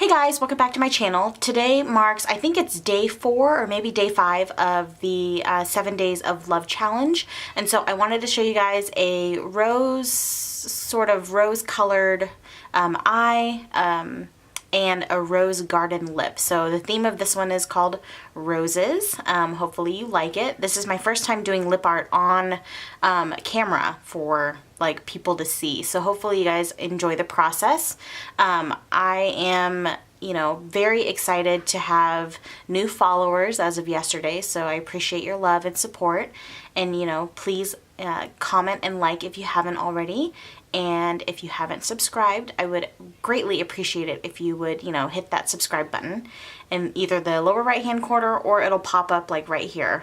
Hey guys, welcome back to my channel. Today marks, I think it's day 4 or maybe day 5 of the 7 Days of Love challenge. And so I wanted to show you guys a sort of rose colored eye and a rose garden lip. So the theme of this one is called Roses. Hopefully you like it. This is my first time doing lip art on camera for like people to see. So hopefully you guys enjoy the process. I am, you know, very excited to have new followers as of yesterday. So I appreciate your love and support. And, you know, please comment and like if you haven't already. And if you haven't subscribed, I would greatly appreciate it if you would, you know, hit that subscribe button in either the lower right hand corner or it'll pop up like right here.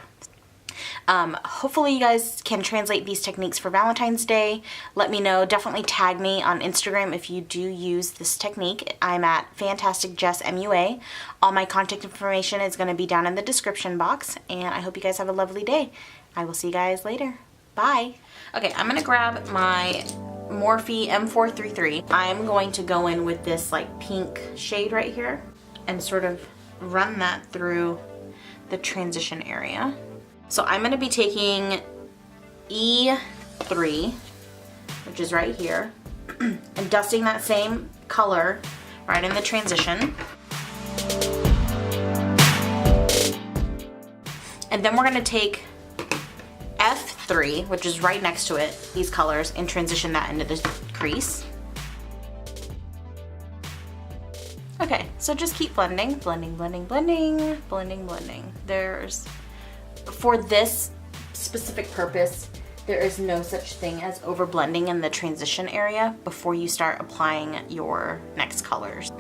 Hopefully you guys can translate these techniques for Valentine's Day. Let me know. Definitely tag me on Instagram if you do use this technique. I'm at Fantastic Jess MUA. All my contact information is going to be down in the description box. And I hope you guys have a lovely day. I will see you guys later. Bye. Okay, I'm going to grab my Morphe M433. I'm going to go in with this like pink shade right here and sort of run that through the transition area. So I'm going to be taking E3, which is right here, and dusting that same color right in the transition. And then we're going to take F3, which is right next to it, these colors, and transition that into the crease. Okay, so just keep blending, blending, blending, blending, blending, blending. For this specific purpose, there is no such thing as over blending in the transition area before you start applying your next colors.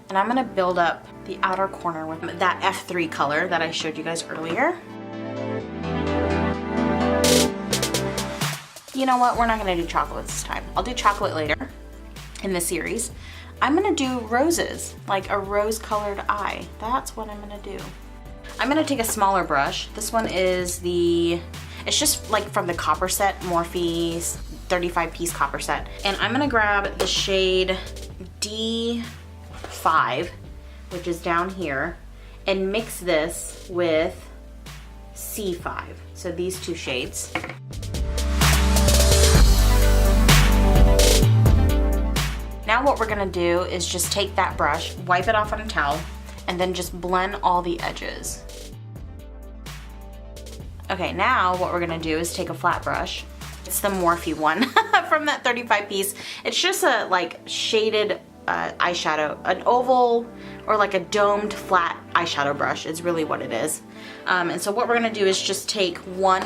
And I'm gonna build up the outer corner with that F3 color that I showed you guys earlier. You know what, we're not gonna do chocolate this time. I'll do chocolate later in the series. I'm gonna do roses, like a rose colored eye. That's what I'm gonna do. I'm gonna take a smaller brush. This one is it's just like from the copper set, Morphe's 35 piece copper set. And I'm gonna grab the shade D5, which is down here, and mix this with C5. So these two shades. Now what we're gonna do is just take that brush, wipe it off on a towel, and then just blend all the edges. Okay, now what we're gonna do is take a flat brush. It's the Morphe one from that 35 piece. It's just a like shaded eyeshadow, an oval or like a domed flat eyeshadow brush is really what it is. And so what we're gonna do is just take we're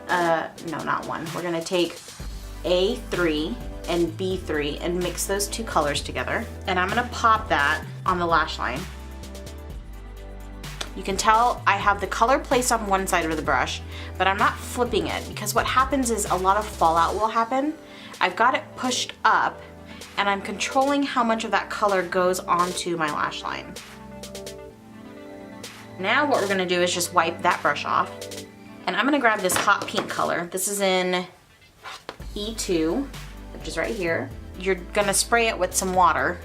gonna take A3 and B3 and mix those two colors together. And I'm gonna pop that on the lash line. You can tell I have the color placed on one side of the brush, but I'm not flipping it because what happens is a lot of fallout will happen. I've got it pushed up and I'm controlling how much of that color goes onto my lash line. Now what we're gonna do is just wipe that brush off, and I'm gonna grab this hot pink color. This is in E2, which is right here. You're gonna spray it with some water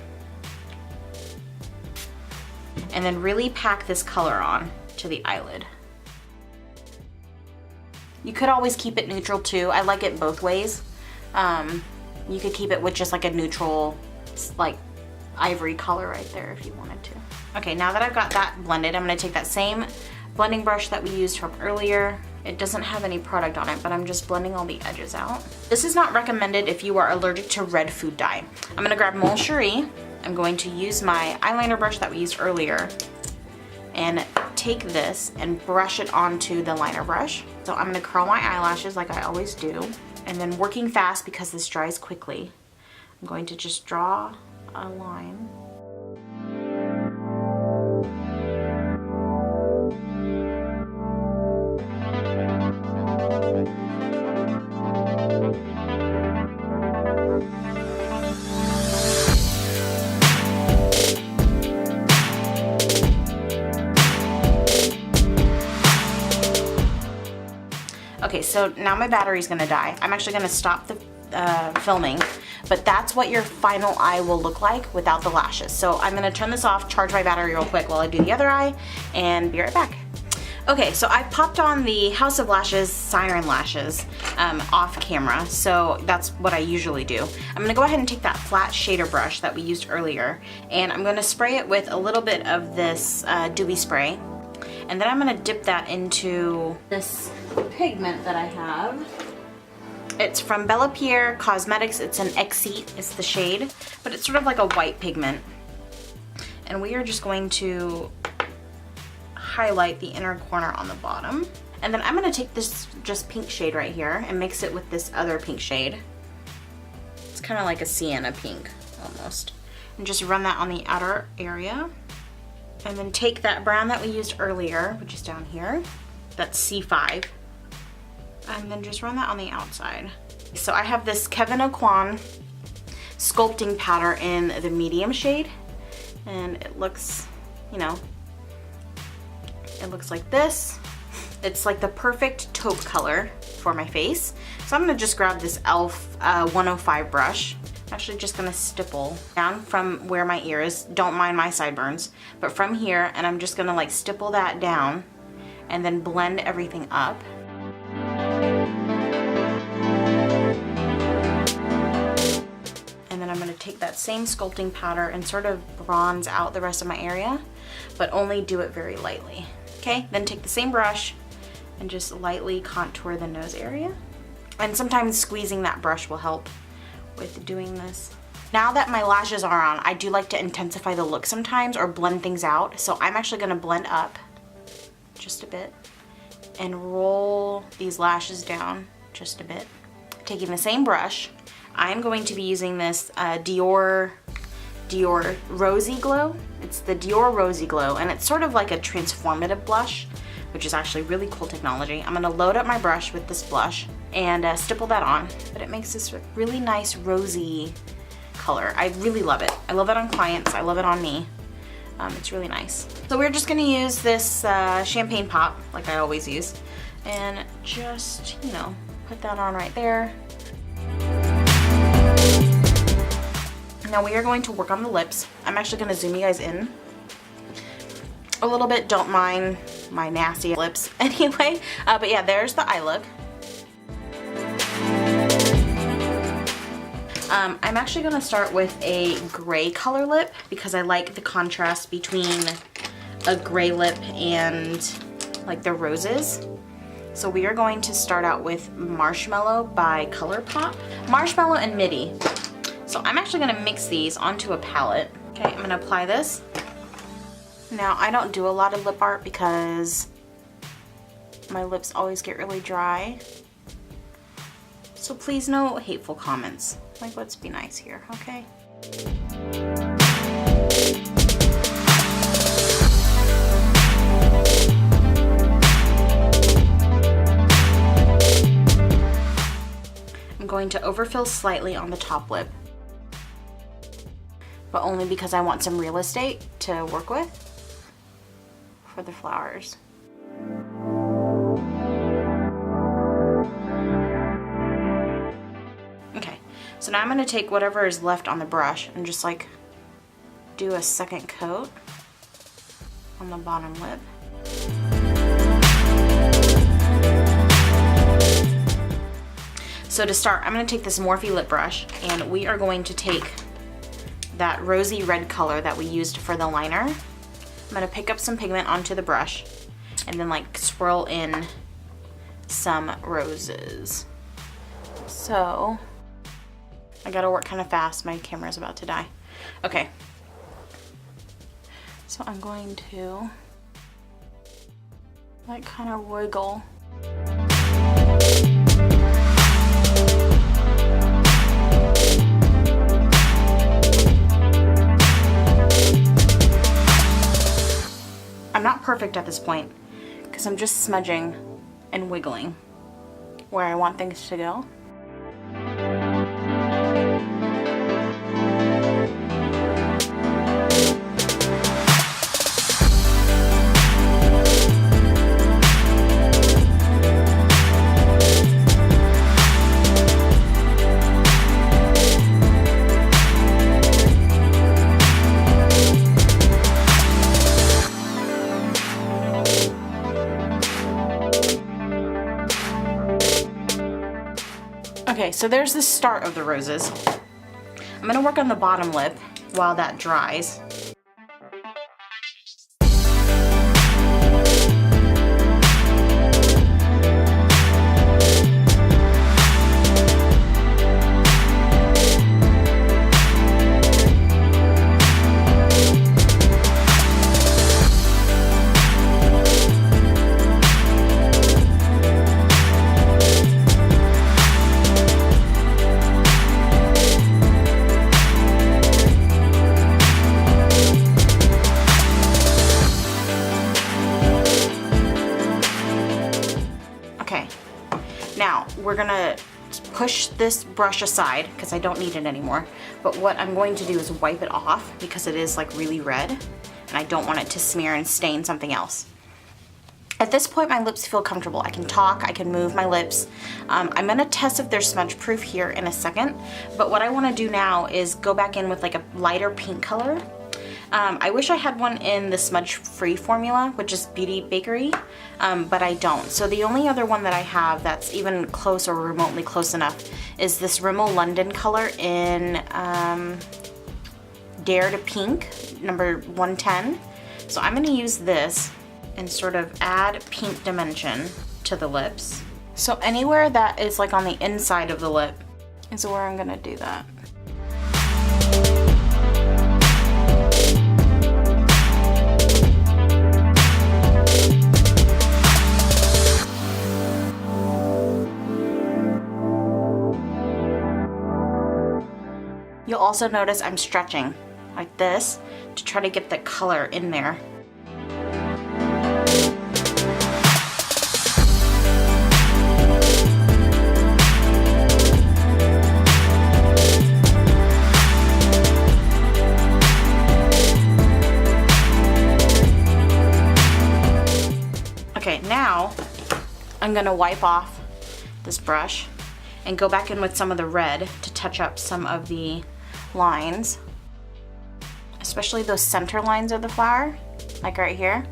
and then really pack this color on to the eyelid. You could always keep it neutral too. I like it both ways. You could keep it with just like a neutral, like ivory color right there if you wanted to. Okay, now that I've got that blended, I'm gonna take that same blending brush that we used from earlier. It doesn't have any product on it, but I'm just blending all the edges out. This is not recommended if you are allergic to red food dye. I'm gonna grab Mon Cheri. I'm going to use my eyeliner brush that we used earlier and take this and brush it onto the liner brush. So I'm gonna curl my eyelashes like I always do. And then working fast because this dries quickly, I'm going to just draw a line. Okay, so now my battery's gonna die. I'm actually gonna stop filming, but that's what your final eye will look like without the lashes. So I'm gonna turn this off, charge my battery real quick while I do the other eye, and be right back. Okay, so I popped on the House of Lashes Siren lashes off camera, so that's what I usually do. I'm gonna go ahead and take that flat shader brush that we used earlier, and I'm gonna spray it with a little bit of this dewy spray, and then I'm gonna dip that into this pigment that I have. It's from Bella Pierre Cosmetics. It's an Exceed, it's the shade, but it's sort of like a white pigment. And we are just going to highlight the inner corner on the bottom. And then I'm gonna take this just pink shade right here and mix it with this other pink shade. It's kind of like a sienna pink, almost. And just run that on the outer area. And then take that brown that we used earlier, which is down here, that's C5, and then just run that on the outside. So I have this Kevyn Aucoin sculpting powder in the medium shade, and it looks, you know, it looks like this. It's like the perfect taupe color for my face. So I'm gonna just grab this e.l.f. 105 brush. I'm actually just gonna stipple down from where my ear is. Don't mind my sideburns, but from here, and I'm just gonna like stipple that down and then blend everything up. And then I'm gonna take that same sculpting powder and sort of bronze out the rest of my area, but only do it very lightly. Okay, then take the same brush and just lightly contour the nose area. And sometimes squeezing that brush will help with doing this. Now that my lashes are on, I do like to intensify the look sometimes or blend things out. So I'm actually gonna blend up just a bit and roll these lashes down just a bit. Taking the same brush, I'm going to be using this Dior Rosy Glow. It's the Dior Rosy Glow, and it's sort of like a transformative blush, which is actually really cool technology. I'm gonna load up my brush with this blush and stipple that on, but it makes this really nice rosy color. I really love it. I love it on clients, I love it on me. It's really nice. So we're just gonna use this champagne pop, like I always use, and just, you know, put that on right there. Now we are going to work on the lips. I'm actually gonna zoom you guys in a little bit. Don't mind my nasty lips anyway. But yeah, there's the eye look. I'm actually gonna start with a gray color lip because I like the contrast between a gray lip and like the roses. So we are going to start out with Marshmallow by Colourpop. Marshmallow and Midi. So I'm actually gonna mix these onto a palette. Okay, I'm gonna apply this. Now I don't do a lot of lip art because my lips always get really dry. So please no hateful comments. Like, let's be nice here, okay? I'm going to overfill slightly on the top lip, but only because I want some real estate to work with for the flowers. Okay, so now I'm gonna take whatever is left on the brush and just like do a second coat on the bottom lip. So to start, I'm gonna take this Morphe lip brush and we are going to take that rosy red color that we used for the liner. I'm gonna pick up some pigment onto the brush and then like swirl in some roses. So, I gotta work kind of fast, my camera's about to die. Okay. So I'm going to like kind of wiggle. I'm not perfect at this point because I'm just smudging and wiggling where I want things to go. so there's the start of the roses. I'm gonna work on the bottom lip while that dries. Now, we're gonna push this brush aside because I don't need it anymore. But what I'm going to do is wipe it off because it is like really red and I don't want it to smear and stain something else. At this point, my lips feel comfortable. I can talk, I can move my lips. I'm gonna test if they're smudge proof here in a second. But what I wanna do now is go back in with like a lighter pink color. I wish I had one in the smudge-free formula, which is BeautyBakerie, but I don't. So the only other one that I have that's even close or remotely close enough is this Rimmel London color in Dare to Pink, number 110. So I'm gonna use this and sort of add pink dimension to the lips. So anywhere that is like on the inside of the lip is where I'm gonna do that. You'll also notice I'm stretching like this to try to get the color in there. Okay, now I'm gonna wipe off this brush and go back in with some of the red to touch up some of the lines, especially those center lines of the flower, like right here.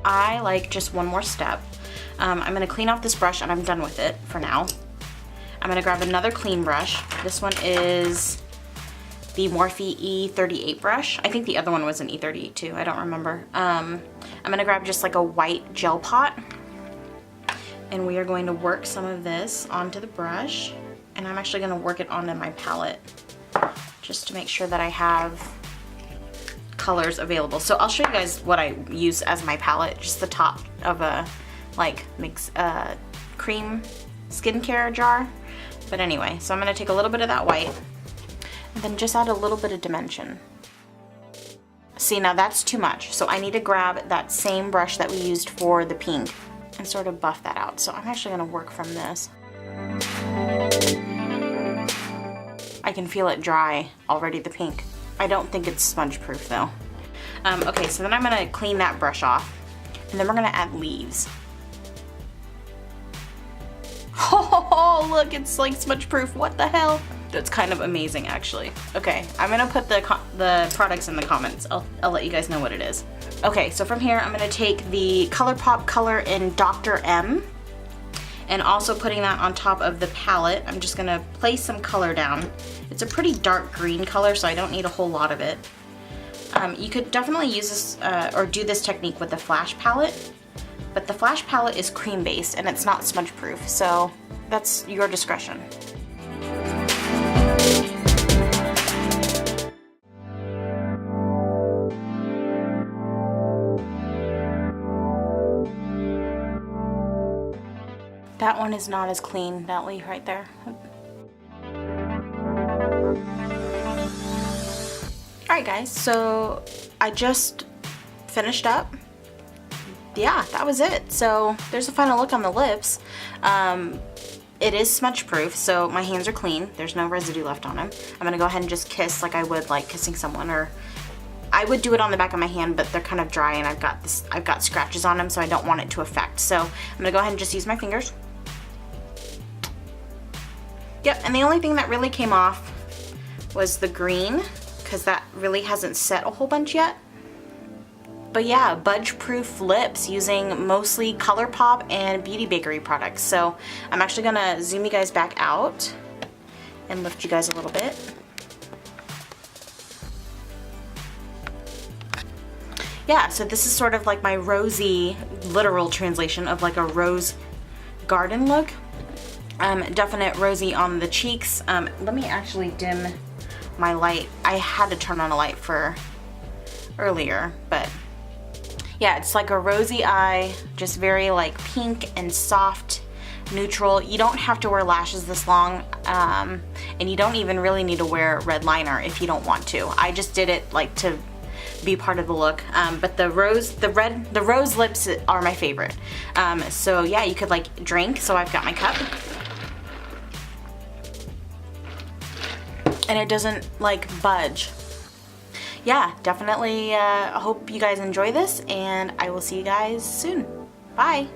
I like just one more step. I'm gonna clean off this brush and I'm done with it for now. I'm gonna grab another clean brush. This one is the Morphe E38 brush. I think the other one was an E38 too, I don't remember. I'm gonna grab just like a white gel pot and we are going to work some of this onto the brush, and I'm actually gonna work it onto my palette just to make sure that I have colors available. So I'll show you guys what I use as my palette, just the top of a like cream skincare jar. But anyway, so I'm gonna take a little bit of that white and then just add a little bit of dimension. See, now that's too much. So I need to grab that same brush that we used for the pink and sort of buff that out. So I'm actually gonna work from this. I can feel it dry already, the pink. I don't think it's smudge proof though. Okay, so then I'm gonna clean that brush off and then we're gonna add leaves. Oh, look, it's like smudge proof. What the hell? That's kind of amazing, actually. Okay, I'm gonna put the products in the comments. I'll let you guys know what it is. Okay, so from here, I'm gonna take the Colourpop color in Dr. M and also putting that on top of the palette. I'm just gonna place some color down. It's a pretty dark green color, so I don't need a whole lot of it. You could definitely use this or do this technique with the Flash palette, but the Flash palette is cream based and it's not smudge proof, so that's your discretion. That one is not as clean, that leaf right there. Alright guys, so I just finished up. Yeah, that was it. So there's a final look on the lips. It is smudge proof, so my hands are clean. There's no residue left on them. I'm gonna go ahead and just kiss like I would like kissing someone, or I would do it on the back of my hand, but they're kind of dry and I've got scratches on them, so I don't want it to affect. So I'm gonna go ahead and just use my fingers. Yep, and the only thing that really came off was the green, because that really hasn't set a whole bunch yet. But yeah, budge-proof lips using mostly Colourpop and BeautyBakerie products. So I'm actually gonna zoom you guys back out and lift you guys a little bit. Yeah, so this is sort of like my rosy, literal translation of like a rose garden look. Definite rosy on the cheeks. Let me actually dim my light. I had to turn on a light for earlier, but yeah, it's like a rosy eye, just very like pink and soft, neutral. You don't have to wear lashes this long, and you don't even really need to wear red liner if you don't want to. I just did it like to be part of the look, but the rose lips are my favorite. So yeah, you could like drink. So I've got my cup, and it doesn't like budge. Yeah, definitely hope you guys enjoy this, and I will see you guys soon. Bye.